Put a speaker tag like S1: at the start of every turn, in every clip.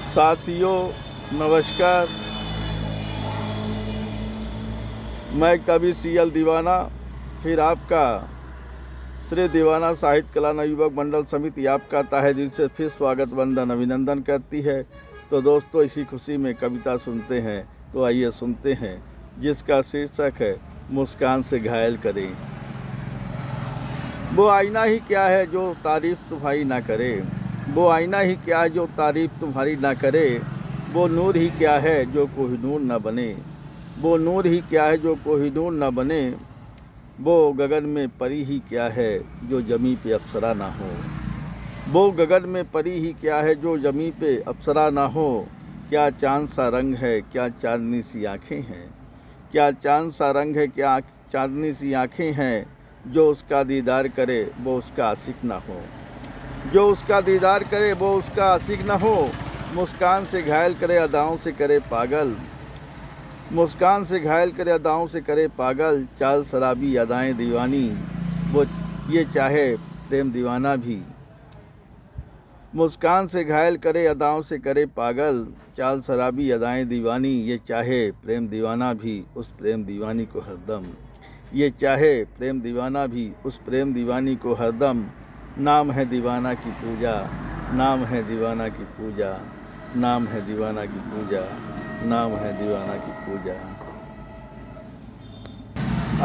S1: साथियों नमस्कार। मैं कवि सीएल दीवाना फिर आपका श्री दीवाना साहित्य कला नवयुवक मंडल समिति आपका तहे दिल से फिर स्वागत वंदन अभिनंदन करती है। तो दोस्तों, इसी खुशी में कविता सुनते हैं। तो आइए सुनते हैं, जिसका शीर्षक है मुस्कान से घायल करें। वो आईना ही क्या है जो तारीफ तुम्हारी ना करे, वो आईना ही क्या है जो तारीफ तुम्हारी ना करे, वो नूर ही क्या है जो कोहिनूर ना बने, वो नूर ही क्या है जो कोहिनूर ना बने, वो गगन में परी ही क्या है जो जमी पे अप्सरा ना हो, वो गगन में परी ही क्या है जो जमी पे अप्सरा ना हो। क्या चांद सा रंग है, क्या चांदनी सी आँखें हैं, क्या चांद सा रंग है, क्या चांदनी सी आँखें हैं, जो उसका दीदार करे वो उसका आशिक ना हो, जो उसका दीदार करे वो उसका आशिक न हो। मुस्कान से घायल करे अदाओं से करे पागल, मुस्कान से घायल करे अदाओं से करे पागल, चाल शराबी अदाएं दीवानी, वो ये चाहे प्रेम दीवाना भी। मुस्कान से घायल करे अदाओं से करे पागल, चाल शराबी अदाएं दीवानी, ये चाहे प्रेम दीवाना भी उस प्रेम दीवानी को हरदम, ये चाहे प्रेम दीवाना भी उस प्रेम दीवानी को हरदम। नाम है दीवाना की पूजा, नाम है दीवाना की पूजा, नाम है दीवाना की पूजा, नाम है दीवाना की पूजा।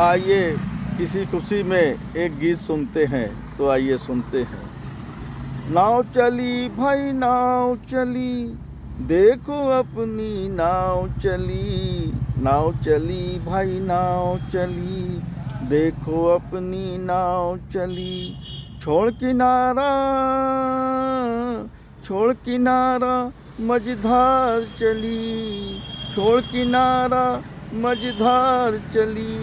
S1: आइए इसी खुशी में एक गीत सुनते हैं। तो आइए सुनते हैं। नाव चली भाई नाव चली, देखो अपनी नाव चली, नाव चली भाई नाव चली, देखो अपनी नाव चली। छोड़ किनारा मझधार चली, छोड़ किनारा मझधार चली,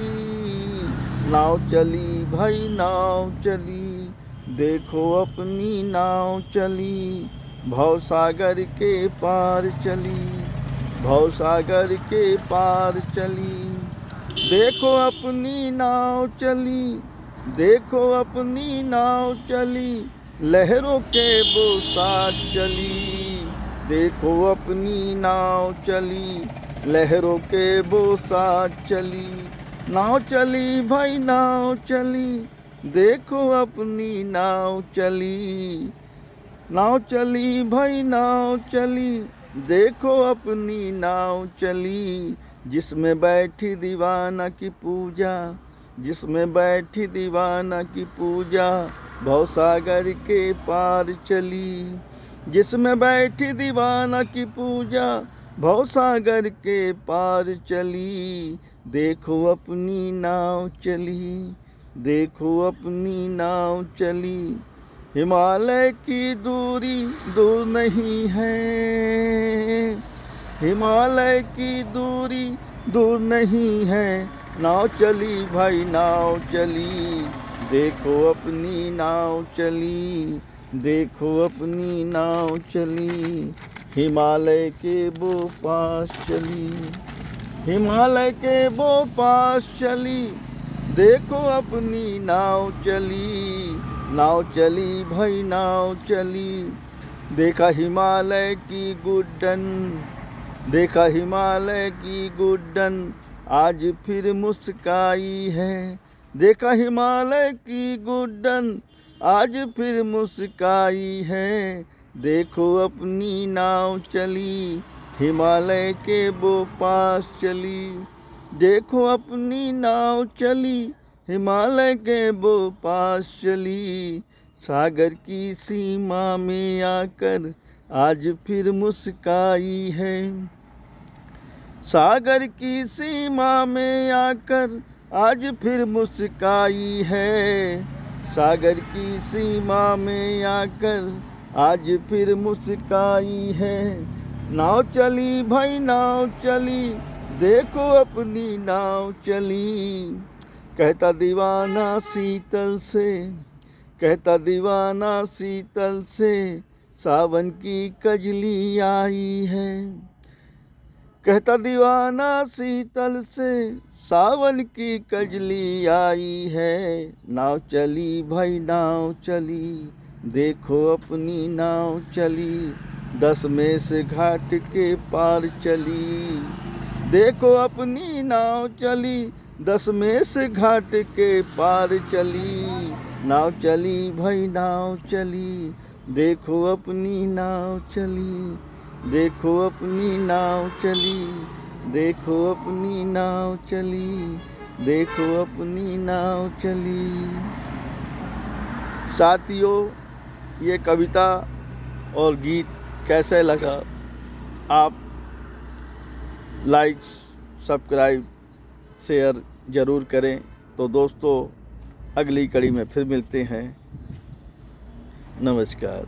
S1: नाव चली भाई नाव चली, देखो अपनी नाव चली। भवसागर के पार चली, भवसागर के पार चली, देखो अपनी नाव चली, देखो अपनी नाव चली, लहरों के वो साथ चली, देखो अपनी नाव चली, लहरों के वो साथ चली। नाव चली भाई नाव चली, देखो अपनी नाव चली, नाव चली भाई नाव चली, देखो अपनी नाव चली। जिसमें बैठी दीवाना की पूजा, जिसमें बैठी दीवाना की पूजा, भवसागर के पार चली, जिसमें बैठी दीवाना की पूजा, भवसागर के पार चली। देखो अपनी नाव चली, देखो अपनी नाव चली। हिमालय की दूरी दूर नहीं है, हिमालय की दूरी दूर नहीं है, नाव चली भाई नाव चली, देखो अपनी नाव चली, देखो अपनी नाव चली। हिमालय के वो पास चली, हिमालय के वो पास चली, देखो अपनी नाव चली, नाव चली भाई नाव चली। देखा हिमालय की गुड्डन, देखा हिमालय की गुड्डन, आज फिर मुस्काई है, देखा हिमालय की गुड्डन, आज फिर मुस्काई है। देखो अपनी नाव चली, हिमालय के वो पास चली, देखो अपनी नाव चली, हिमालय के वो पास चली। सागर की सीमा में आकर आज फिर मुस्काई है, सागर की सीमा में आकर आज फिर मुस्काई है, सागर की सीमा में आकर आज फिर मुस्काई है। नाव चली भाई नाव चली, देखो अपनी नाव चली। कहता दीवाना शीतल से, कहता दीवाना शीतल से, सावन की कजली आई है, कहता दीवाना शीतल से, सावन की कजली आई है। नाव चली भाई नाव चली, देखो अपनी नाव चली, दशमेश घाट के पार चली, देखो अपनी नाव चली, दशमेश घाट के पार चली, नाव चली भाई नाव चली, देखो अपनी नाव चली, देखो अपनी नाव चली, देखो अपनी नाव चली, देखो अपनी नाव चली। साथियों, ये कविता और गीत कैसे लगा, आप लाइक, सब्सक्राइब, शेयर ज़रूर करें। तो दोस्तों, अगली कड़ी में फिर मिलते हैं। नमस्कार।